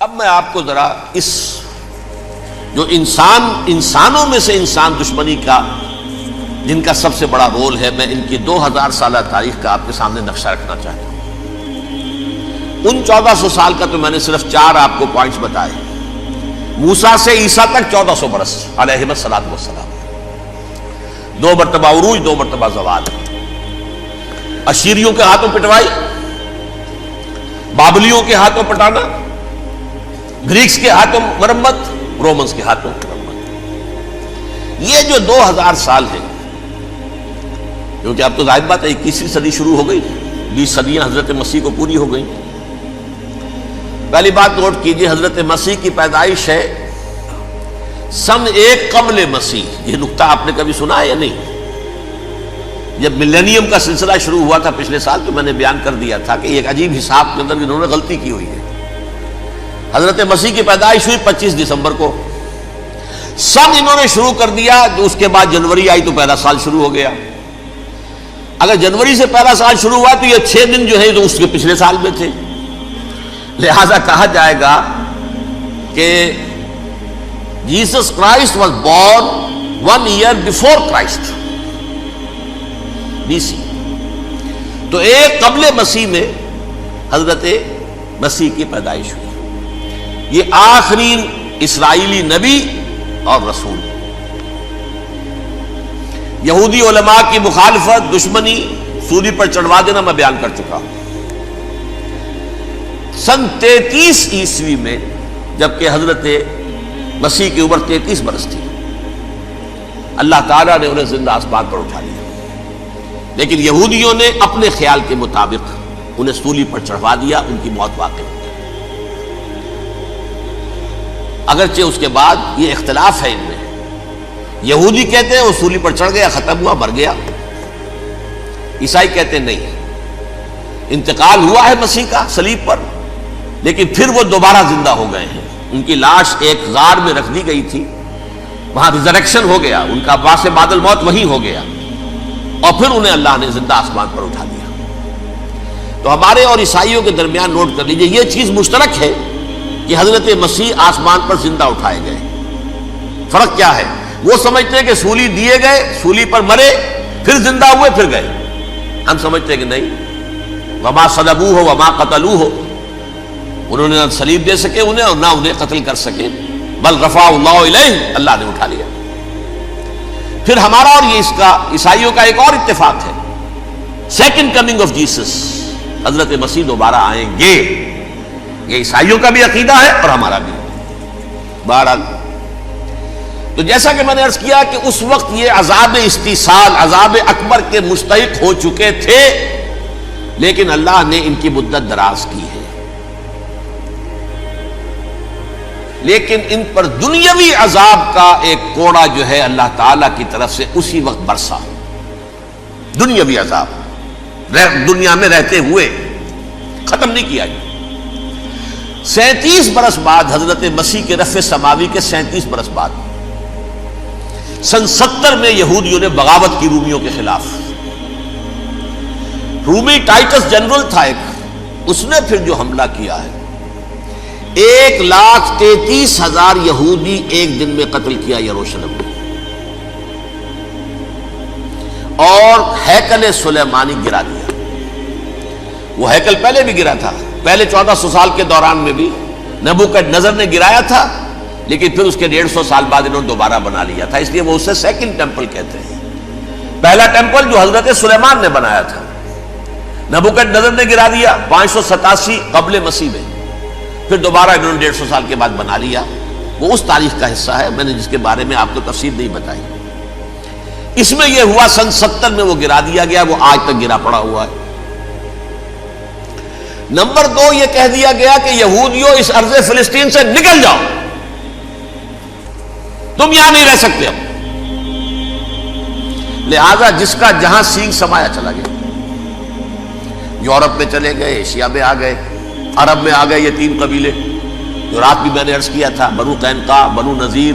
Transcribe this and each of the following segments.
اب میں آپ کو ذرا اس جو انسانوں میں سے انسان دشمنی کا جن کا سب سے بڑا رول ہے، میں ان کی 2000 سالہ تاریخ کا آپ کے سامنے نقشہ رکھنا چاہتا ہوں۔ ان 1400 سال کا تو میں نے صرف 4 آپ کو پوائنٹس بتائے۔ موسیٰ سے عیسیٰ تک 1400 برس علیہ الصلوۃ والسلام، 2 مرتبہ عروج، 2 مرتبہ زوال، اشیریوں کے ہاتھوں پٹوائی، بابلیوں کے ہاتھوں پٹانا، گریکس کے ہاتھوں مرمت، رومنز کے ہاتھوں مرمت۔ یہ جو 2000 سال ہے، کیونکہ اب تو ظاہر بات ہے 21ویں صدی شروع ہو گئی، 20 صدیاں حضرت مسیح کو پوری ہو گئی۔ پہلی بات نوٹ کیجئے، حضرت مسیح کی پیدائش ہے سن 1 قبل مسیح۔ یہ نقطہ آپ نے کبھی سنا ہے یا نہیں؟ جب ملینیم کا سلسلہ شروع ہوا تھا پچھلے سال، تو میں نے بیان کر دیا تھا کہ ایک عجیب حساب کے اندر انہوں نے غلطی کی ہوئی ہے۔ حضرت مسیح کی پیدائش ہوئی 25 دسمبر کو، سن انہوں نے شروع کر دیا، تو اس کے بعد جنوری آئی تو پہلا سال شروع ہو گیا۔ اگر جنوری سے پہلا سال شروع ہوا تو یہ 6 دن جو ہے تو اس کے پچھلے سال میں تھے، لہذا کہا جائے گا کہ Jesus Christ was born 1 year before Christ, BC۔ تو 1 قبل مسیح میں حضرت مسیح کی پیدائش ہوئی۔ یہ آخری اسرائیلی نبی اور رسول۔ یہودی علماء کی مخالفت، دشمنی، سولی پر چڑھوا دینا میں بیان کر چکا ہوں۔ سن 33 عیسوی میں جبکہ حضرت مسیح کی عمر 33 برس تھی، اللہ تعالیٰ نے انہیں زندہ آسمان پر اٹھا لیا، لیکن یہودیوں نے اپنے خیال کے مطابق انہیں سولی پر چڑھوا دیا، ان کی موت واقع ہو گئی۔ اگرچہ اس کے بعد یہ اختلاف ہے ان میں، یہودی کہتے ہیں وہ سولی پر چڑھ گیا، ختم ہوا، مر گیا، عیسائی کہتے ہیں نہیں، انتقال ہوا ہے مسیح کا صلیب پر، لیکن پھر وہ دوبارہ زندہ ہو گئے ہیں۔ ان کی لاش ایک غار میں رکھ دی گئی تھی، وہاں ریزریکشن ہو گیا، ان کا باعث بعد الموت وہی ہو گیا، اور پھر انہیں اللہ نے زندہ آسمان پر اٹھا دیا۔ تو ہمارے اور عیسائیوں کے درمیان نوٹ کر لیجئے، یہ چیز مشترک ہے کہ حضرت مسیح آسمان پر زندہ اٹھائے گئے۔ فرق کیا ہے؟ وہ سمجھتے ہیں کہ سولی دیے گئے، سولی پر مرے، پھر زندہ ہوئے، پھر گئے۔ ہم سمجھتے ہیں کہ نہیں، وما صلبوہ وما قتلوہ، انہوں نے نہ صلیب دے سکے انہیں اور نہ انہیں قتل کر سکے، بل رفعہ اللہ الیہ، اللہ نے اٹھا لیا۔ پھر ہمارا اور یہ اس کا عیسائیوں کا ایک اور اتفاق ہے، سیکنڈ کمنگ آف جیسس، حضرت مسیح دوبارہ آئیں گے۔ یہ عیسائیوں کا بھی عقیدہ ہے اور ہمارا بھی۔ بہرحال تو جیسا کہ میں نے عرض کیا کہ اس وقت یہ عذاب استیصال، عذاب اکبر کے مستحق ہو چکے تھے، لیکن اللہ نے ان کی مدت دراز کی ہے، لیکن ان پر دنیاوی عذاب کا ایک کوڑا جو ہے اللہ تعالیٰ کی طرف سے اسی وقت برسا۔ دنیاوی عذاب دنیا میں رہتے ہوئے ختم نہیں کیا گیا۔ 37 برس بعد حضرت مسیح کے رفع سماوی کے 37 برس بعد سن 70 میں یہودیوں نے بغاوت کی رومیوں کے خلاف۔ رومی ٹائٹس جنرل تھا ایک، اس نے پھر جو حملہ کیا ہے، 1,33,000 یہودی ایک دن میں قتل کیا یروشلم میں، اور ہیکل سلیمانی گرا دیا۔ وہ ہیکل پہلے بھی گرا تھا، پہلے 1400 سال کے دوران میں بھی نبوکدنضر نے گرایا تھا، لیکن پھر اس کے 150 سال بعد انہوں نے دوبارہ بنا لیا تھا، اس لیے وہ اسے سیکنڈ ٹیمپل کہتے ہیں۔ پہلا ٹیمپل جو حضرت سلیمان نے بنایا تھا، نبوکدنضر نے گرا دیا 587 قبل مسیح میں، پھر دوبارہ انہوں نے 150 سال کے بعد بنا لیا۔ وہ اس تاریخ کا حصہ ہے، میں نے جس کے بارے میں آپ کو تفصیل نہیں بتائی۔ اس میں یہ ہوا سن 70 میں وہ گرا دیا گیا، وہ آج تک گرا پڑا ہوا ہے۔ نمبر 2 یہ کہہ دیا گیا کہ یہودیوں اس ارض فلسطین سے نکل جاؤ، تم یہاں نہیں رہ سکتے اب۔ لہذا جس کا جہاں سینگ سمایا چلا گیا، یورپ میں چلے گئے، ایشیا میں آ گئے، عرب میں آ گئے یہ 3 قبیلے جو رات بھی میں نے عرض کیا تھا، بنو قینقاع، بنو نذیر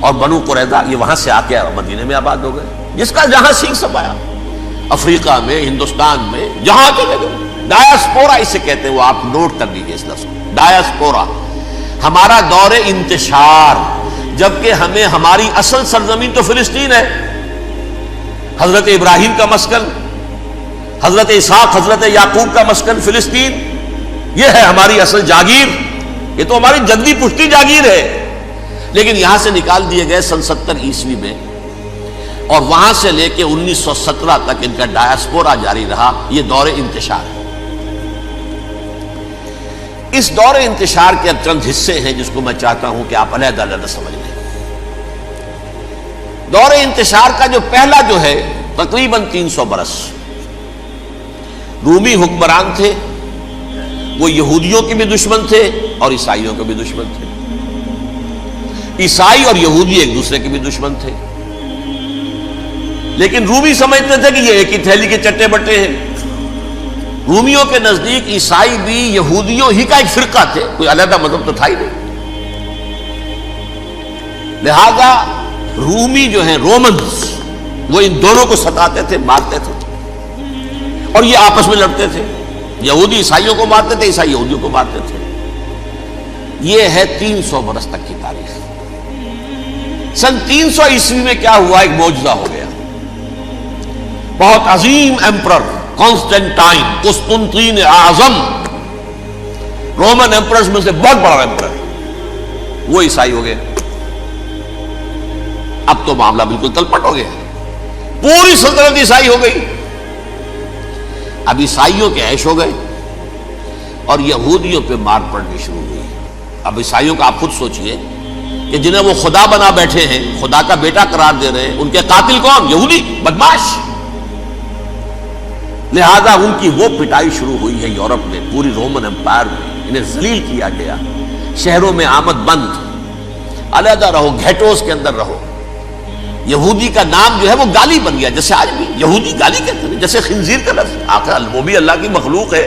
اور بنو قریظہ، یہ وہاں سے آ کے مدینے میں آباد ہو گئے۔ جس کا جہاں سینگ سمایا، افریقہ میں، ہندوستان میں، جہاں چلے گئے، ڈایاسپورا اسے کہتے ہیں، وہ آپ نوٹ کر لیجیے اس لفظ کو، ڈایاسپورا، ہمارا دور انتشار، جبکہ ہمیں ہماری اصل سرزمین تو فلسطین ہے، حضرت ابراہیم کا مسکن، حضرت اسحاق حضرت یعقوب کا مسکن فلسطین، یہ ہے ہماری اصل جاگیر، یہ تو ہماری جدی پشتی جاگیر ہے، لیکن یہاں سے نکال دیے گئے سن 70 عیسوی میں، اور وہاں سے لے کے 1917 تک ان کا ڈایاسپورا جاری رہا۔ یہ دور انتشار ہے۔ اس دور انتشار کے چند حصے ہیں جس کو میں چاہتا ہوں کہ آپ علیحدہ علیحدہ سمجھ لیں۔ دور انتشار کا جو پہلا جو ہے تقریباً 300 برس رومی حکمران تھے، وہ یہودیوں کے بھی دشمن تھے اور عیسائیوں کے بھی دشمن تھے، عیسائی اور یہودی ایک دوسرے کے بھی دشمن تھے، لیکن رومی سمجھتے تھے کہ یہ ایک ہی تھیلی کے چٹے بٹے ہیں۔ رومیوں کے نزدیک عیسائی بھی یہودیوں ہی کا ایک فرقہ تھے، کوئی علیحدہ مذہب تو تھا ہی نہیں، لہذا رومی جو ہیں رومنز وہ ان دونوں کو ستاتے تھے، مارتے تھے، اور یہ آپس میں لڑتے تھے، یہودی عیسائیوں کو مارتے تھے، عیسائی یہودیوں کو مارتے تھے۔ یہ ہے 300 برس تک کی تاریخ۔ سن 300 عیسوی میں کیا ہوا؟ ایک معجزہ ہو گیا۔ بہت عظیم ایمپرر کانسٹینٹائن، قسطنطین اعظم، رومن ایمپررز میں سے بہت بڑا ایمپرر، وہ عیسائی ہو گئے۔ اب تو معاملہ بالکل تلپٹ ہو گیا، پوری سلطنت عیسائی ہو گئی۔ اب عیسائیوں کے عیش ہو گئے اور یہودیوں پہ مار پڑنی شروع ہوئی۔ اب عیسائیوں کا آپ خود سوچئے کہ جنہیں وہ خدا بنا بیٹھے ہیں، خدا کا بیٹا قرار دے رہے ہیں، ان کے قاتل کون؟ یہودی بدماش۔ لہذا ان کی وہ پٹائی شروع ہوئی ہے یورپ میں، پوری رومن امپائر میں انہیں ذلیل کیا گیا، شہروں میں آمد بند، علیحدہ رہو، گھیٹوز کے اندر رہو۔ یہودی کا نام جو ہے وہ گالی بن گیا، جیسے آج بھی یہودی گالی کہتے ہیں، جیسے خنزیر کا لفظ، آخر وہ بھی اللہ کی مخلوق ہے،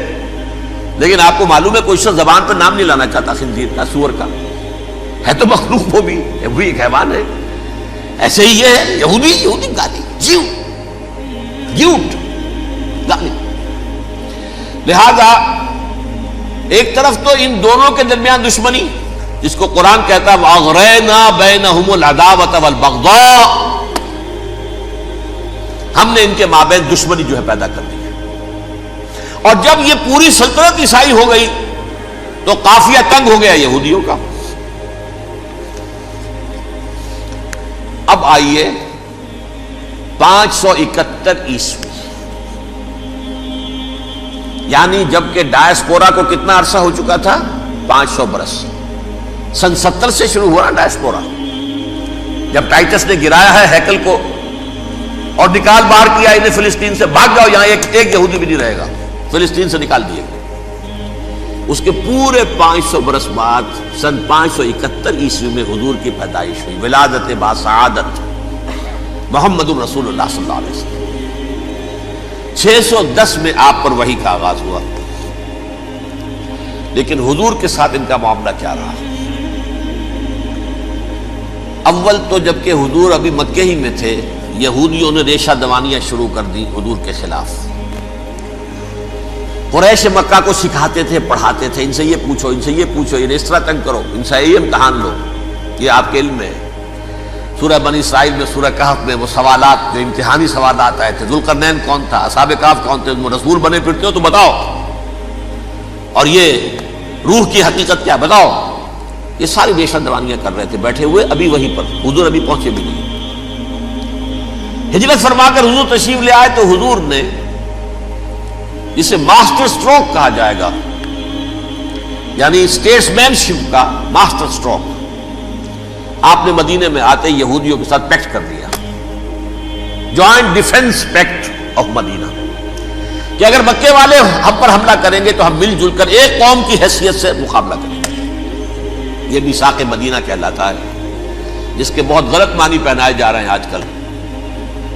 لیکن آپ کو معلوم ہے کوئی شخص زبان پہ نام نہیں لانا چاہتا خنزیر کا، سور کا، ہے تو مخلوق وہ بھی ایک حیوان ہے۔ ایسے ہی یہ ہے یہودی گالی، جیو گیوٹ گالی۔ لہذا ایک طرف تو ان دونوں کے درمیان دشمنی، جس کو قرآن کہتا ہے وَأَغْرَيْنَا بَيْنَهُمُ الْعَدَاوَةَ وَالْبَغْضَاءَ، ہم نے ان کے مابین دشمنی جو ہے پیدا کر دی ہے۔ اور جب یہ پوری سلطنت عیسائی ہو گئی تو قافیہ تنگ ہو گیا یہودیوں کا۔ اب آئیے 571 عیسوی، یعنی جبکہ ڈایاسپورا کو کتنا عرصہ ہو چکا تھا؟ 500 برس۔ سن 70 سے شروع ہوا ڈایاسپورا، جب ٹائٹس نے گرایا ہے ہیکل کو اور نکال باہر کیا انہیں فلسطین سے، بھاگ جاؤ یہاں ایک یہودی بھی نہیں رہے گا، فلسطین سے نکال دیے گئے۔ اس کے پورے 500 برس بعد سن 571 عیسوی میں حضور کی پیدائش ہوئی، ولادت باسعادت محمد الرسول اللہ صلی اللہ علیہ وسلم۔ 610 میں آپ پر وحی کا آغاز ہوا، لیکن حضور کے ساتھ ان کا معاملہ کیا رہا؟ اول تو جبکہ حضور ابھی مکے ہی میں تھے، یہودیوں نے ریشہ دوانیاں شروع کر دی حضور کے خلاف۔ قریش مکہ کو سکھاتے تھے، پڑھاتے تھے، ان سے یہ پوچھو، ان سے یہ پوچھو، انہیں اس طرح تنگ کرو، ان سے یہ امتحان لو، یہ آپ کے علم میں ہے۔ سورہ بنی اسرائیل میں، سورہ کہف میں وہ سوالات جو امتحانی سوالات آئے تھے، ذوالقرنین کون تھا، اصحاب کہف کون تھے، تم رسول بنے پھرتے ہو تو بتاؤ، اور یہ روح کی حقیقت کیا بتاؤ، یہ ساری ریشہ دوانیاں کر رہے تھے بیٹھے ہوئے، ابھی وہیں پر حضور ابھی پہنچے بھی نہیں۔ ہجرت فرما کر حضور تشریف لے آئے تو حضور نے، جسے ماسٹر سٹروک کہا جائے گا، یعنی اسٹیٹس مین شپ کا ماسٹر سٹروک، آپ نے مدینے میں آتے یہودیوں کے ساتھ پیکٹ کر دیا، جوائنٹ ڈیفنس پیکٹ آف مدینہ، کہ اگر مکے والے ہم پر حملہ کریں گے تو ہم مل جل کر ایک قوم کی حیثیت سے مقابلہ کریں گے۔ یہ میثاق مدینہ کہلاتا ہے، جس کے بہت غلط معنی پہنائے جا رہے ہیں آج کل۔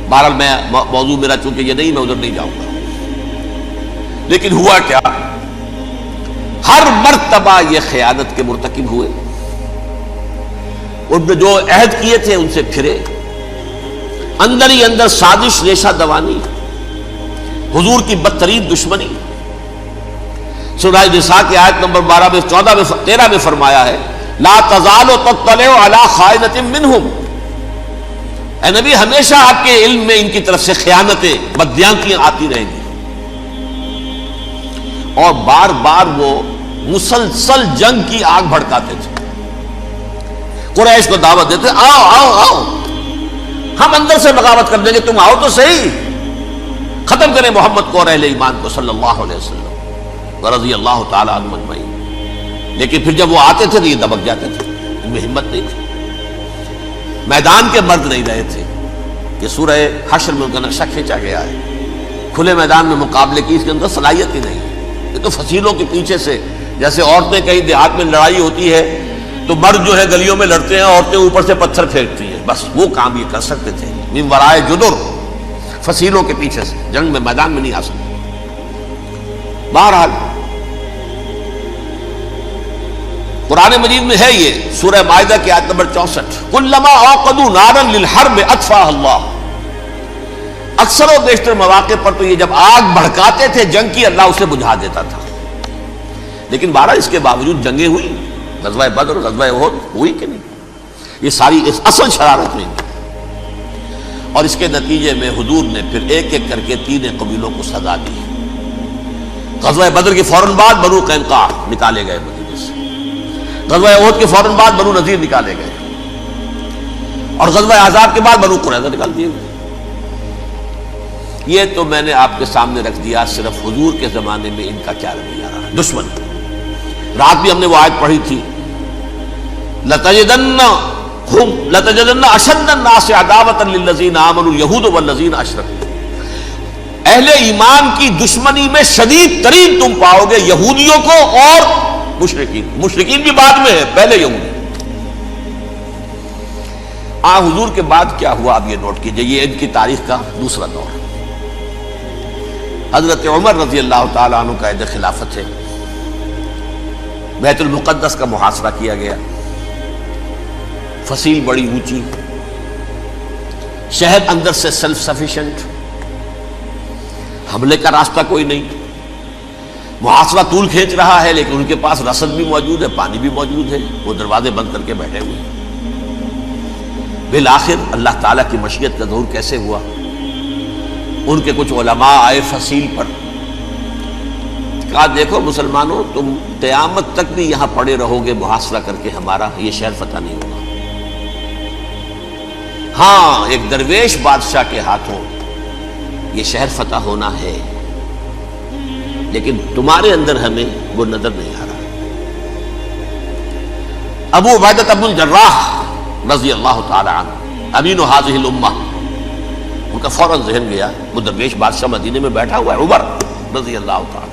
بہرحال میں موضوع میرا چونکہ یہ نہیں، میں ادھر نہیں جاؤں گا، لیکن ہوا کیا؟ ہر مرتبہ یہ خیانت کے مرتکب ہوئے، ان نے جو عہد کیے تھے ان سے پھرے، اندر ہی اندر سازش، ریشہ دوانی، حضور کی بدترین دشمنی۔ سورہ نساء کی آیت نمبر 12 میں 14 میں 13 میں فرمایا ہے لا تزال تطلع علی خائنۃ منہم، اے نبی ہمیشہ آپ کے علم میں ان کی طرف سے خیانتیں، بددیانتیاں آتی رہیں گی. اور بار بار وہ مسلسل جنگ کی آگ بھڑکاتے تھے. قریش کو دعوت دیتے، آؤ آؤ آؤ ہم اندر سے بغاوت کر دیں گے، تم آؤ تو صحیح، ختم کریں محمد کو اور اہل ایمان کو صلی اللہ علیہ وسلم ورضی اللہ تعالی عنہم اجمعین. لیکن پھر جب وہ آتے تھے تو یہ دبک جاتے تھے، ان میں ہمت نہیں تھی، میدان کے مرد نہیں رہے تھے. یہ سورہ حشر میں ان کا نقشہ کھینچا گیا ہے. کھلے میدان میں مقابلے کی اس کے اندر صلاحیت ہی نہیں. یہ تو فصیلوں کے پیچھے سے، جیسے عورتیں کہیں دیہات میں لڑائی ہوتی ہے تو مرد جو ہے گلیوں میں لڑتے ہیں، عورتیں اوپر سے پتھر پھینکتی ہیں، بس وہ کام یہ کر سکتے تھے. من ورائے جدر، فصیلوں کے پیچھے سے، جنگ میں میدان میں نہیں آ سکتے. بہرحال قرآن مجید میں ہے یہ سورہ مائدہ کی آیت نمبر 64، کلما اوقدوا نارا للحرب اطفاها اللہ. اکثر و بیشتر مواقع پر تو یہ جب آگ بھڑکاتے تھے جنگ کی، اللہ اسے بجھا دیتا تھا. لیکن بہرحال اس کے باوجود جنگیں ہوئی، غزوہ بدر، غزوہ احد ہوئی کہ نہیں. یہ ساری اس اصل شرارت میں، اور اس کے نتیجے میں حضور نے پھر ایک ایک کر کے 3 قبیلوں کو سزا دی. غزوہ بدر کے فوراً بعد بنو قینقاع نکالے گئے مدینے سے، غزوہ احد کے فوراً بعد بنو نذیر نکالے گئے، اور غزوہ احزاب کے بعد بنو قریظہ نکال دیے گئے. یہ تو میں نے آپ کے سامنے رکھ دیا صرف حضور کے زمانے میں ان کا کیا رویہ رہا. دشمن، رات بھی ہم نے وہ آیت پڑھی تھی، لَتَجِدَنَّ أَشَدَّ النَّاسِ عَدَاوَةً لِلَّذِينَ آمَنُوا الْيَهُودُ وَالَّذِينَ أَشْرَكُوا. اہل ایمان کی دشمنی میں شدید ترین تم پاؤ گے یہودیوں کو اور مشرکین. مشرکین بھی بعد میں ہے، پہلے یہودی. حضور کے بعد کیا ہوا اب یہ نوٹ کیجئے، یہ ان کی تاریخ کا دوسرا دور. حضرت عمر رضی اللہ تعالیٰ عنہ کا عہد خلافت ہے. بیت المقدس کا محاصرہ کیا گیا، فصیل بڑی اونچی، شہر اندر سے سیلف سفیشینٹ، حملے کا راستہ کوئی نہیں. محاصرہ طول کھینچ رہا ہے لیکن ان کے پاس رسد بھی موجود ہے، پانی بھی موجود ہے، وہ دروازے بند کر کے بیٹھے ہوئے ہیں. بالآخر اللہ تعالیٰ کی مشیت کا ظہور کیسے ہوا؟ ان کے کچھ علماء آئے فصیل پر، کہا دیکھو مسلمانوں، تم قیامت تک بھی یہاں پڑے رہو گے محاصرہ کر کے، ہمارا یہ شہر فتح نہیں ہوگا. ہاں ایک درویش بادشاہ کے ہاتھوں یہ شہر فتح ہونا ہے، لیکن تمہارے اندر ہمیں وہ نظر نہیں آ رہا. ابو عبیدہ بن الجراح رضی اللہ تعالی عنہ، امین هذه الامہ، ان کا فوراً ذہن گیا وہ درویش بادشاہ مدینے میں بیٹھا ہوا ہے، عمر رضی اللہ تعالی.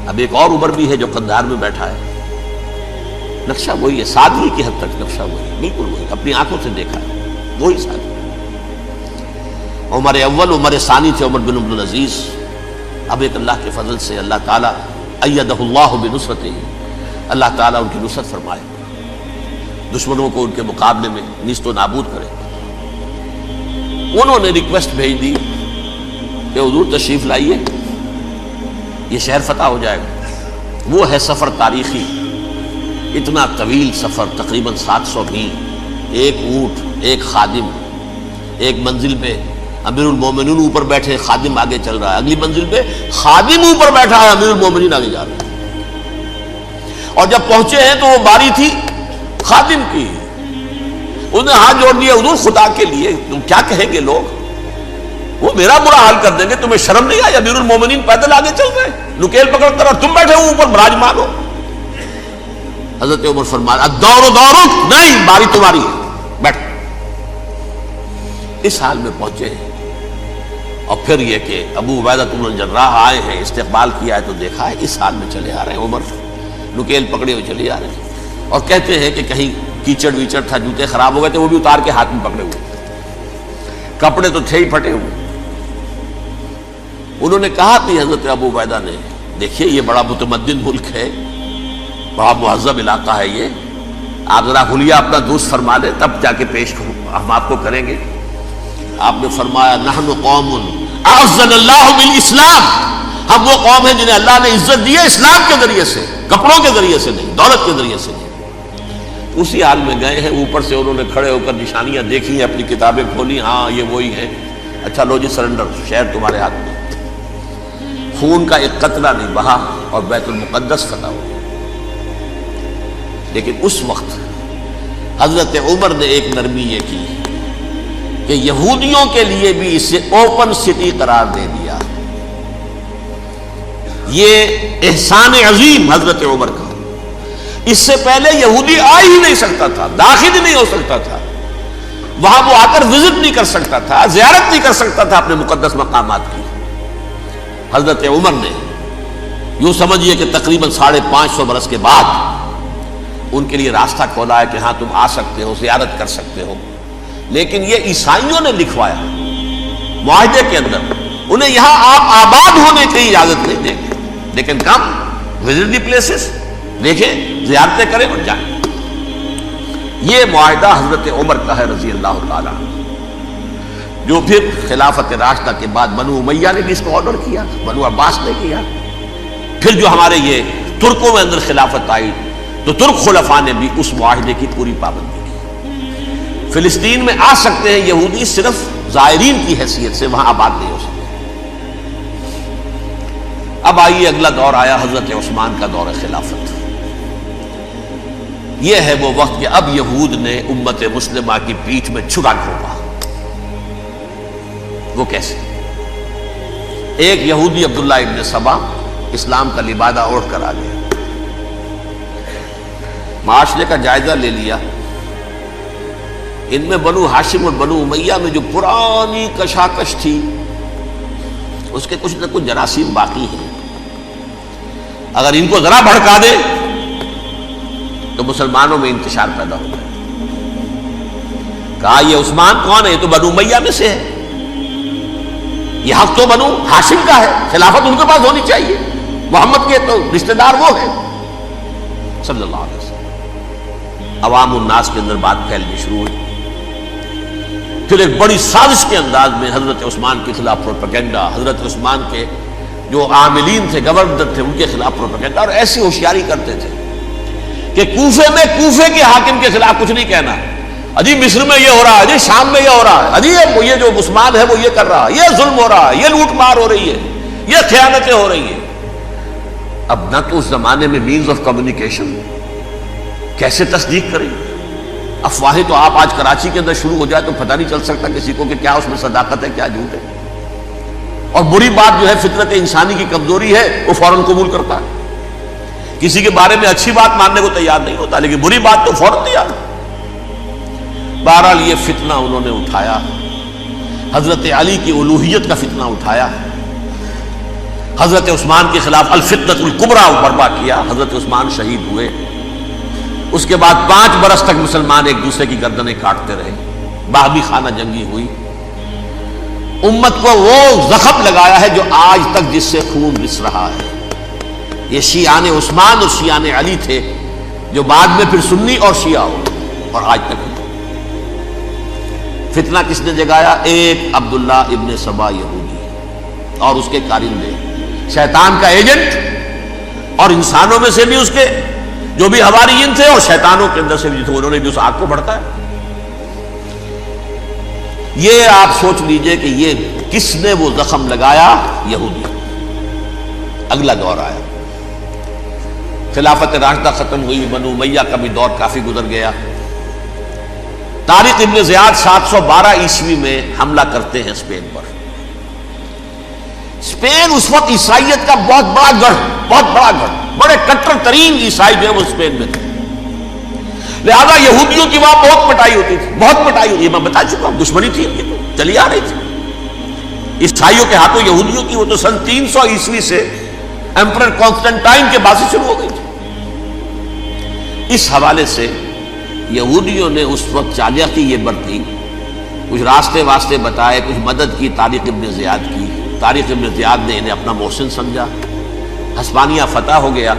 اب ایک اور عمر بھی ہے جو قندھار میں بیٹھا ہے. نقشہ وہی ہے، سادگی کی حد تک نقشہ وہی، بالکل وہی، اپنی آنکھوں سے دیکھا ہے وہی سادگی. عمر اول، عمر ثانی تھے عمر بن عبد العزیز. اب ایک اللہ کے فضل سے اللہ تعالیٰ ایدہ اللہ بنصرتہ، اللہ تعالیٰ ان کی نصرت فرمائے، دشمنوں کو ان کے مقابلے میں نیست و نابود کرے. انہوں نے ریکویسٹ بھیج دی کہ حضور تشریف لائیے، یہ شہر فتح ہو جائے گا. وہ ہے سفر تاریخی، اتنا طویل سفر، تقریباً 700 میل، ایک اونٹ، ایک خادم، ایک منزل پہ امیر المومنین اوپر بیٹھے، خادم آگے چل رہا ہے، اگلی منزل پہ خادم اوپر بیٹھا ہے، امیر المومنین آگے جا رہا ہے. اور جب پہنچے ہیں تو وہ باری تھی خادم کی. انہوں نے ہاتھ جوڑ دیا، حضور خدا کے لیے تم کیا کہیں گے لوگ، وہ میرا برا حال کر دیں گے، تمہیں شرم نہیں آئی؟ امیر المومنین پیدل آگے چل رہے، نکیل پکڑ کر، اور تم بیٹھے ہو اوپر براجمان ہو. حضرت عمر فرمایا الدور دورک، نہیں باری تمہاری ہے، بیٹھ. اس حال میں پہنچے ہیں. اور پھر یہ کہ ابو عبیدہ بن الجراح آئے ہیں، استقبال کیا ہے تو دیکھا ہے اس حال میں چلے آ رہے ہیں. عمر نکیل پکڑے ہوئے چلے آ رہے ہیں، اور کہتے ہیں کہ کہیں کیچڑ ویچڑ تھا، جوتے خراب ہو گئے تھے، وہ بھی اتار کے ہاتھ میں پکڑے ہوئے، کپڑے تو تھے ہی پھٹے ہوئے. انہوں نے کہا کہ حضرت ابو عبیدہ نے، دیکھیے یہ بڑا متمدن ملک ہے، بڑا مہذب علاقہ ہے، یہ آپ ذرا حلیہ اپنا دوست فرما دیں تب جا کے پیش ہم آپ کو کریں گے. آپ نے فرمایا نحن قوم اعزنا اللہ بالاسلام، ہم وہ قوم ہیں جنہیں اللہ نے عزت دی ہے اسلام کے ذریعے سے. کپڑوں کے ذریعے سے نہیں، دولت کے ذریعے سے نہیں۔ اسی حال میں گئے ہیں، اوپر سے انہوں نے کھڑے ہو کر نشانیاں دیکھی ہیں، اپنی کتابیں کھولی، ہاں یہ وہی ہے، اچھا لو جی سرنڈر، شہر تمہارے ہاتھ میں۔ خون کا ایک قطرہ نہیں بہا اور بیت المقدس فتح ہو گیا۔ لیکن اس وقت حضرت عمر نے ایک نرمی یہ کی کہ یہودیوں کے لیے بھی اسے اوپن سٹی قرار دے دیا۔ یہ احسان عظیم حضرت عمر کا۔ اس سے پہلے یہودی آ ہی نہیں سکتا تھا، داخل ہی نہیں ہو سکتا تھا، وہاں وہ آ کر وزٹ نہیں کر سکتا تھا، زیارت نہیں کر سکتا تھا اپنے مقدس مقامات کی۔ حضرت عمر نے یوں سمجھیے کہ تقریباً 550 برس کے بعد ان کے لیے راستہ کھولا ہے کہ ہاں تم آ سکتے ہو، زیارت کر سکتے ہو۔ لیکن یہ عیسائیوں نے لکھوایا معاہدے کے اندر، انہیں یہاں آپ آباد ہونے کی اجازت نہیں دیں گے، لیکن کم وزٹ دی پلیسز، دیکھیں زیارتیں کریں اور جائیں۔ یہ معاہدہ حضرت عمر کا ہے رضی اللہ تعالیٰ، جو پھر خلافت راشدہ کے بعد بنو امیہ نے بھی اس کو آرڈر کیا، بنو عباس نے کیا۔ پھر جو ہمارے یہ ترکوں میں اندر خلافت آئی تو ترک خلفاء نے بھی اس معاہدے کی پوری پابندی کی۔ فلسطین میں آ سکتے ہیں یہودی صرف زائرین کی حیثیت سے، وہاں آباد نہیں ہو سکتے۔ اب آئیے اگلا دور آیا حضرت عثمان کا دور خلافت۔ یہ ہے وہ وقت کہ اب یہود نے امت مسلمہ کی پیٹھ میں چھرا گھونپا۔ وہ کیسے؟ ایک یہودی عبداللہ ابن سبا اسلام کا لبادہ اوڑھ کر آ گیا، معاشرے کا جائزہ لے لیا۔ ان میں بنو ہاشم اور بنو امیہ میں جو پرانی کشاکش تھی اس کے کچھ نہ کچھ جراثیم باقی ہیں، اگر ان کو ذرا بھڑکا دے تو مسلمانوں میں انتشار پیدا ہو جائے۔ کہا یہ عثمان کون ہے؟ یہ تو بنو امیہ میں سے ہے، یہ حق تو بنو ہاشم کا ہے، خلافت ان کے پاس ہونی چاہیے، محمد کے تو رشتہ دار وہ ہیں صلی اللہ علیہ وسلم۔ عوام الناس کے اندر بات پھیلنی شروع ہوئی۔ پھر ایک بڑی سازش کے انداز میں حضرت عثمان کے خلاف پروپیگنڈا، حضرت عثمان کے جو عاملین تھے، گورنر تھے، ان کے خلاف پروپیگنڈا، اور ایسی ہوشیاری کرتے تھے کہ کوفے میں کوفے کے حاکم کے خلاف کچھ نہیں کہنا، اجی مصر میں یہ ہو رہا ہے، اجی شام میں یہ ہو رہا ہے، اجی یہ جو عثمان ہے وہ یہ کر رہا ہے، یہ ظلم ہو رہا ہے، یہ لوٹ مار ہو رہی ہے، یہ خیانتیں ہو رہی ہیں۔ اب نہ تو اس زمانے میں مینز آف کمیونیکیشن، کیسے تصدیق کریں؟ افواہیں تو آپ آج کراچی کے اندر شروع ہو جائے تو پتہ نہیں چل سکتا کسی کو کہ کیا اس میں صداقت ہے، کیا جھوٹ ہے۔ اور بری بات جو ہے فطرت انسانی کی کمزوری ہے، وہ فوراً قبول کرتا ہے، کسی کے بارے میں اچھی بات ماننے کو تیار نہیں ہوتا، لیکن بری بات تو فوراً تیار۔ بہرحال یہ فتنہ انہوں نے اٹھایا، حضرت علی کی الوہیت کا فتنہ اٹھایا، حضرت عثمان کے خلاف الفتنۃ الکبریٰ برپا کیا، حضرت عثمان شہید ہوئے۔ اس کے بعد 5 برس تک مسلمان ایک دوسرے کی گردنیں کاٹتے رہے، باہمی خانہ جنگی ہوئی۔ امت کو وہ زخم لگایا ہے جو آج تک جس سے خون رس رہا ہے۔ یہ شیعان عثمان اور شیعان علی تھے جو بعد میں پھر سنی اور شیعہ ہو، اور آج تک فتنہ کس نے جگایا؟ ایک عبداللہ ابن سبا یہودی اور اس کے کارندے، شیطان کا ایجنٹ، اور انسانوں میں سے بھی اس کے جو بھی حواریین تھے اور شیطانوں کے اندر سے بھی تھے، انہوں نے بھی اس آگ کو بھڑکایا۔ یہ آپ سوچ لیجئے کہ یہ کس نے وہ زخم لگایا؟ یہودی۔ اگلا دور آیا، خلافت راشدہ ختم ہوئی، بنو امیہ کا بھی دور کافی گزر گیا۔ طارق ابن زیاد 712 عیسوی میں حملہ کرتے ہیں اسپین پر۔ اسپین اس وقت عیسائیت کا بہت بڑا گڑھ، بڑے کٹر ترین عیسائی جو ہے وہ اسپین میں تھے، لہذا یہودیوں کی وہاں بہت پٹائی ہوتی تھی، بہت پٹائی ہوتی ہے، میں بتا چکا ہوں، دشمنی تھی ان کی تو چلی آ رہی تھی عیسائیوں کے ہاتھوں یہودیوں کی۔ وہ تو سن 300 عیسوی سے ایمپرر کانسٹنٹائن کے بعد سے شروع ہو گئی تھی۔ اس حوالے سے یہودیوں نے اس وقت چالاکی یہ برتی، کچھ راستے واسطے بتائے، کچھ مدد کی طارق ابن زیاد کی۔ طارق ابن زیاد نے انہیں اپنا محسن سمجھا، ہسپانیہ فتح ہو گیا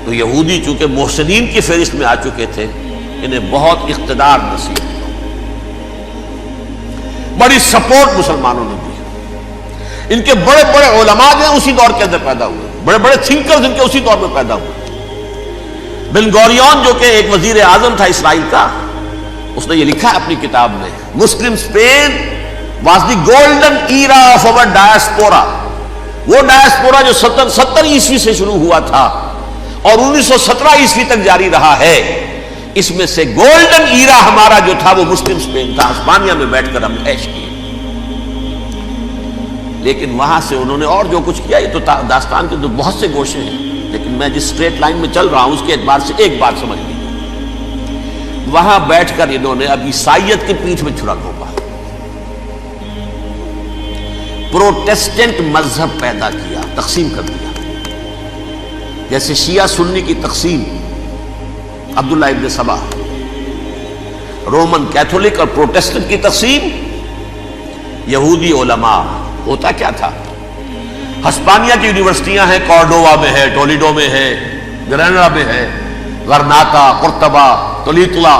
تو یہودی چونکہ محسنین کی فہرست میں آ چکے تھے، انہیں بہت اقتدار نصیب ہوا، بڑی سپورٹ مسلمانوں نے دی۔ ان کے بڑے بڑے علماء جو ہیں اسی دور کے اندر پیدا ہوئے، بڑے بڑے تھنکرز ان کے اسی دور میں پیدا ہوئے۔ بن گوریون جو کہ ایک وزیر اعظم تھا اسرائیل کا، اس نے یہ لکھا ہے اپنی کتاب میں، Muslim Spain was the golden era of our diaspora. وہ ڈائسپورا جو 70 عیسوی سے شروع ہوا تھا اور 1917 عیسوی تک جاری رہا ہے، اس میں سے گولڈن ایرا ہمارا جو تھا وہ مسلم اسپین تھا. ہسپانیہ میں بیٹھ کر ہم عیش کیے. لیکن وہاں سے انہوں نے اور جو کچھ کیا، یہ تو داستان کے تو بہت سے گوشے ہیں، لیکن میں جس اسٹریٹ لائن میں چل رہا ہوں اس کے اعتبار سے ایک بات سمجھ لیجیے. وہاں بیٹھ کر انہوں نے اب عیسائیت کی پیٹھ میں چھرا گھونپا، پروٹیسٹنٹ مذہب پیدا کیا، تقسیم کر دیا. جیسے شیعہ سنی کی تقسیم، عبداللہ ابن سبا، رومن کیتھولک اور پروٹیسٹنٹ کی تقسیم، یہودی علماء. ہوتا کیا تھا؟ ہسپانیہ کی یونیورسٹیاں ہیں، کارڈووا میں ہے، ٹولیڈو میں ہے، گریناڈا میں ہے، غرناطہ، قرطبہ، تولیتلا،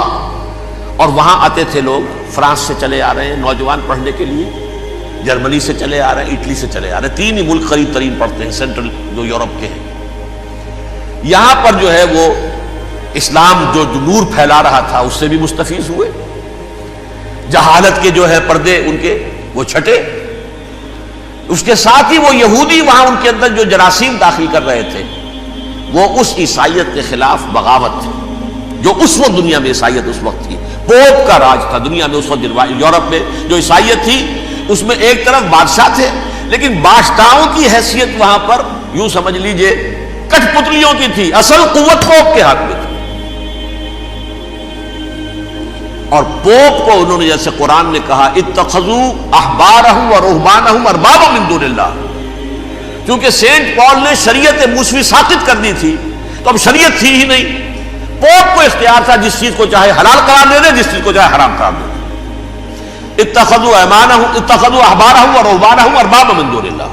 اور وہاں آتے تھے لوگ. فرانس سے چلے آ رہے ہیں نوجوان پڑھنے کے لیے، جرمنی سے چلے آ رہے ہیں، اٹلی سے چلے آ رہے ہیں. 3 ہی ملک قریب ترین پڑھتے ہیں سینٹرل جو یورپ کے ہیں. یہاں پر جو ہے وہ اسلام جو نور پھیلا رہا تھا اس سے بھی مستفیض ہوئے. جہالت کے جو ہے پردے ان کے وہ چھٹے. اس کے ساتھ ہی وہ یہودی وہاں ان کے اندر جو جراثیم داخل کر رہے تھے وہ اس عیسائیت کے خلاف بغاوت تھی جو اس وقت دنیا میں عیسائیت اس وقت تھی. پوپ کا راج تھا دنیا میں اس وقت. یورپ میں جو عیسائیت تھی اس میں ایک طرف بادشاہ تھے، لیکن بادشاہوں کی حیثیت وہاں پر یوں سمجھ لیجئے کٹھ پتلیوں کی تھی. اصل قوت پوپ کے ہاتھ میں تھی. اور پوپ کو انہوں نے جیسے قرآن نے کہا اتخذوا احبارهم ورهبانهم اربابا من دون اللہ، کیونکہ سینٹ پال نے شریعت موسوی ساقط کر دی تھی تو اب شریعت تھی ہی نہیں. پوپ کو اختیار تھا جس چیز کو چاہے حلال قرار دے دے، جس چیز کو چاہے حرام قرار دے دے. اتخذوا احبارهم ورهبانهم اربابا من دون اللہ.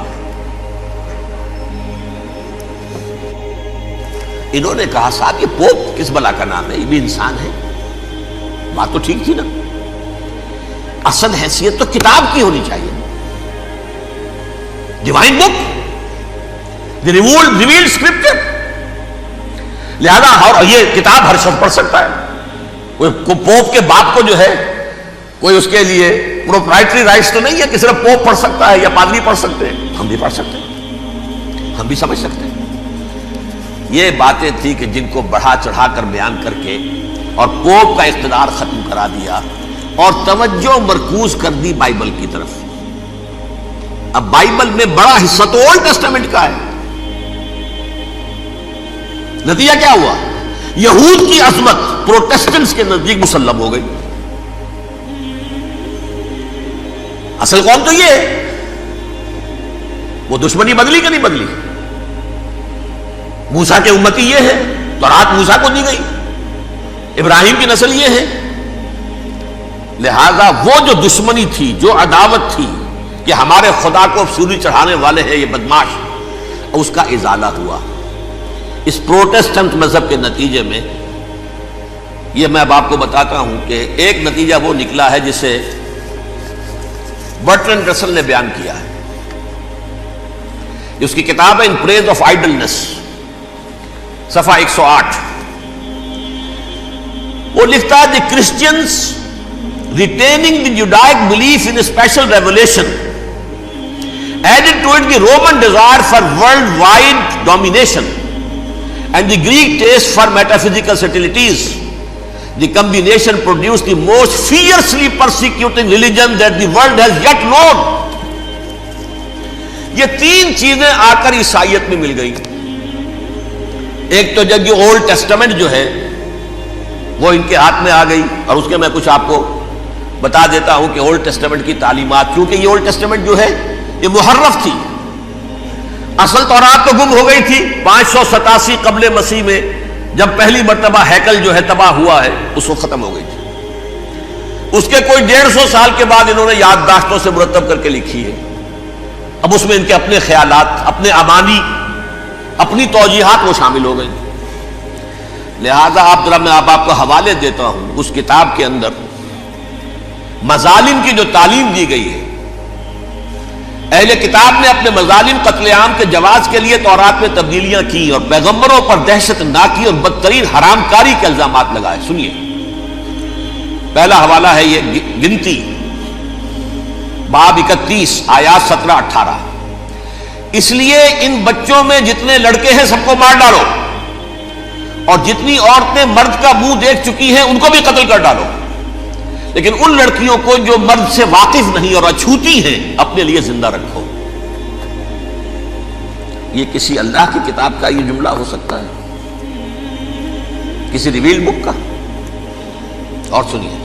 انہوں نے کہا صاحب یہ پوپ کس بلا کا نام ہے، یہ بھی انسان ہے. بات تو ٹھیک تھی نا. اصل حیثیت تو کتاب کی ہونی چاہیے، ڈیوائن بک، دی ریویلڈ اسکرپچر. لہذا اور یہ کتاب ہر شخص پڑھ سکتا ہے. کوئی پوپ کے باپ کو جو ہے کوئی اس کے لیے پروپرائٹری رائٹس تو نہیں ہے کہ صرف پوپ پڑھ سکتا ہے یا پادری پڑھ سکتے ہیں. ہم بھی پڑھ سکتے ہیں، ہم بھی سمجھ سکتے ہیں. یہ باتیں تھی کہ جن کو بڑھا چڑھا کر بیان کر کے اور پوپ کا اقتدار ختم کرا دیا اور توجہ مرکوز کر دی بائبل کی طرف. اب بائبل میں بڑا حصہ تو اولڈ ٹیسٹامنٹ کا ہے. نتیجہ کیا ہوا؟ یہود کی عظمت پروٹیسٹنٹس کے نزدیک مسلم ہو گئی. اصل قوم تو یہ ہے. وہ دشمنی بدلی کہ نہیں بدلی؟ موسیٰ کے امتی یہ ہے، تورات موسیٰ کو دی گئی، ابراہیم کی نسل یہ ہے. لہذا وہ جو دشمنی تھی، جو عداوت تھی کہ ہمارے خدا کو سولی چڑھانے والے ہیں یہ بدماش، اس کا ازالہ ہوا اس پروٹیسٹنٹ مذہب کے نتیجے میں. یہ میں اب آپ کو بتاتا ہوں کہ ایک نتیجہ وہ نکلا ہے جسے برٹرنڈ رسل نے بیان کیا ہے. اس کی کتاب ہے ان پریز آف آئیڈلنس، صفحہ 108. وہ لکھتا ہے the Christians retaining the Judaic belief in special revelation added to it the Roman desire for worldwide domination and the Greek taste for metaphysical subtleties. The combination produce the most fiercely persecuting religion that the world has yet known. یہ 3 چیزیں آ کر عیسائیت میں مل گئی. ایک تو جب یہ اولڈ ٹیسٹامنٹ جو ہے وہ ان کے ہاتھ میں آ گئی، اور اس کے میں کچھ آپ کو بتا دیتا ہوں کہ اولڈ ٹیسٹامنٹ کی تعلیمات، کیونکہ یہ اولڈ ٹیسٹامنٹ جو ہے یہ محرف تھی. اصل تورات تو گم ہو گئی تھی 587 قبل مسیح میں، جب پہلی مرتبہ ہیکل جو ہے تباہ ہوا ہے اس وقت ختم ہو گئی تھی. اس کے کوئی 150 سال کے بعد انہوں نے یادداشتوں سے مرتب کر کے لکھی ہے. اب اس میں ان کے اپنے خیالات، اپنے امانی، اپنی توجیحات وہ شامل ہو گئی. لہذا میں آپ کو حوالے دیتا ہوں اس کتاب کے اندر مظالم کی جو تعلیم دی گئی ہے اہل کتاب نے اپنے مظالم قتل عام کے جواز کے لیے تورات میں تبدیلیاں کی اور پیغمبروں پر دہشت ناکی اور بدترین حرام کاری کے الزامات لگائے. سنیے، پہلا حوالہ ہے یہ گنتی باب 31 آیات 17-18. اس لیے ان بچوں میں جتنے لڑکے ہیں سب کو مار ڈالو، اور جتنی عورتیں مرد کا منہ دیکھ چکی ہیں ان کو بھی قتل کر ڈالو، لیکن ان لڑکیوں کو جو مرد سے واقف نہیں اور اچھوتی ہیں اپنے لیے زندہ رکھو. یہ کسی اللہ کی کتاب کا یہ جملہ ہو سکتا ہے؟ کسی ریویل بک کا؟ اور سنیے،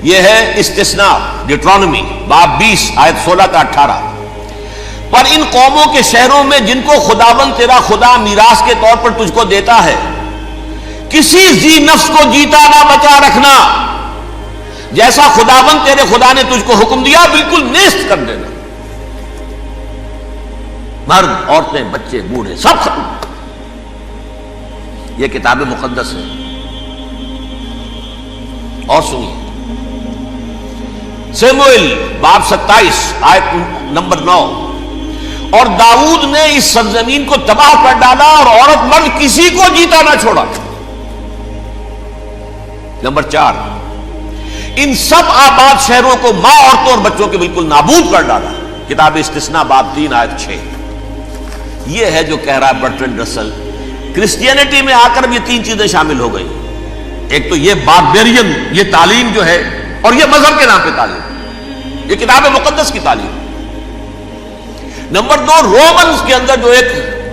یہ ہے استثناء ڈیوٹرانومی باب 20 آیت 16-18. پر ان قوموں کے شہروں میں جن کو خداوند تیرا خدا میراث کے طور پر تجھ کو دیتا ہے، کسی ذی نفس کو جیتا نہ بچا رکھنا، جیسا خداوند تیرے خدا نے تجھ کو حکم دیا بالکل نیست کر دینا. مرد، عورتیں، بچے، بوڑھے سب ختم. یہ کتاب مقدس ہے. اور سنیے، سموئیل باب 27 آیت نمبر 9. اور داؤد نے اس سرزمین کو تباہ کر ڈالا اور عورت مرد کسی کو جیتا نہ چھوڑا. نمبر 4، ان سب آباد شہروں کو ماں، عورتوں اور بچوں کے بالکل نابود کر ڈالا. کتاب استثناء باب 3 آیت 6. یہ ہے جو کہہ رہا ہے برٹرینڈ رسل، کرسچینٹی میں آ کر بھی 3 چیزیں شامل ہو گئی. ایک تو یہ باربیرین یہ تعلیم جو ہے، اور یہ مذہب کے نام پہ تعلیم، یہ کتاب مقدس کی تعلیم. نمبر 2، رومنز کے اندر جو ایک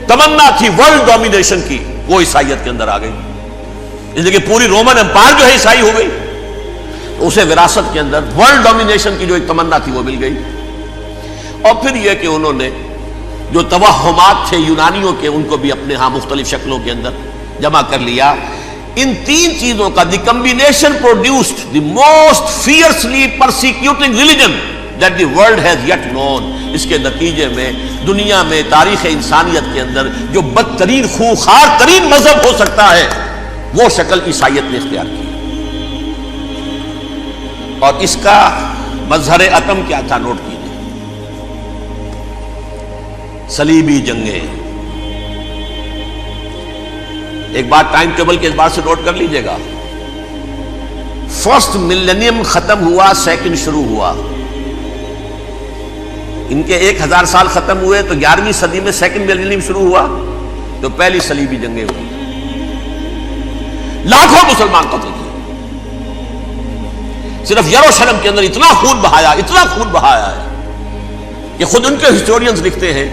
تمنا تھی ورلڈ ڈومینیشن کی، وہ عیسائیت کے اندر آ گئی. اس لیے کہ پوری رومن امپائر جو ہے عیسائی ہو گئی، تو اسے وراثت کے اندر ورلڈ ڈومینیشن کی جو ایک تمنا تھی وہ مل گئی. اور پھر یہ کہ انہوں نے جو توہمات تھے یونانیوں کے، ان کو بھی اپنے ہاں مختلف شکلوں کے اندر جمع کر لیا. ان 3 چیزوں کا the combination produced the most fiercely persecuting religion that the world has yet known. اس کے نتیجے میں دنیا میں تاریخ انسانیت کے اندر جو بدترین خوخار ترین مذہب ہو سکتا ہے، وہ شکل عیسائیت نے اختیار کی. اور اس کا مظہر عتم کیا تھا؟ نوٹ کیجیے، صلیبی جنگیں. ایک بات ٹائم ٹیبل کے اعتبار سے نوٹ کر لیجئے گا. فرسٹ ملینیم ختم ہوا، سیکنڈ شروع ہوا. ان کے 1000 سال ختم ہوئے تو 11ویں صدی میں سیکنڈ ملینیم شروع ہوا، تو پہلی صلیبی جنگیں ہوئی. لاکھوں مسلمان قتل کیے. صرف یروشلم کے اندر اتنا خون بہایا ہے کہ خود ان کے ہسٹورینز لکھتے ہیں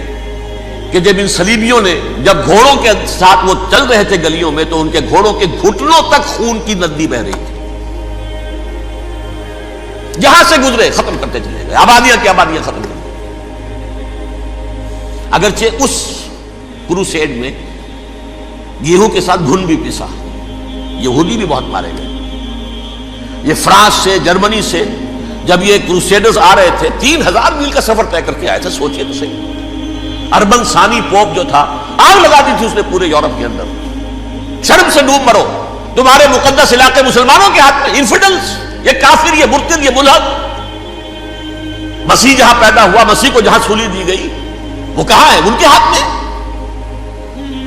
کہ جب ان صلیبیوں نے جب گھوڑوں کے ساتھ وہ چل رہے تھے گلیوں میں، تو ان کے گھوڑوں کے گھٹنوں تک خون کی ندی بہ رہی تھی. جہاں سے گزرے ختم کرتے چلے گئے، آبادیاں کی آبادیاں ختم کر. اگرچہ اس کروسیڈ میں گیہوں کے ساتھ گھن بھی پسا، یہودی بھی بہت مارے گئے. یہ فرانس سے، جرمنی سے جب یہ کروسیڈرز آ رہے تھے، 3000 میل کا سفر طے کر کے آئے تھے. سوچئے تو صحیح. اربن ثانی پوپ جو تھا، آگ لگا دی تھی اس نے پورے یورپ کے اندر. شرم سے ڈوب مرو، تمہارے مقدس علاقے مسلمانوں کے ہاتھ میں. انفیڈلز، یہ کافر، یہ مرتد، یہ ملحد. مسیح جہاں پیدا ہوا، مسیح کو جہاں سولی دی گئی، وہ کہاں ہے؟ ان کے ہاتھ میں.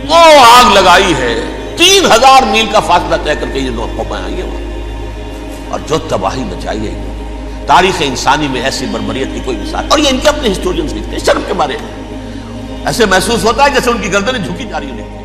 وہ آگ لگائی ہے، 3000 میل کا فاصلہ طے کر کے یہ لوگ قومیں آئی ہیں، اور جو تباہی مچائی ہے. تاریخ انسانی میں ایسی بربریت کی کوئی مثال. اور یہ ان کے اپنے ہسٹورینز لکھتے ہیں شرم کے بارے میں. ایسے محسوس ہوتا ہے جیسے ان کی گردنیں جھکی جا رہی ہیں.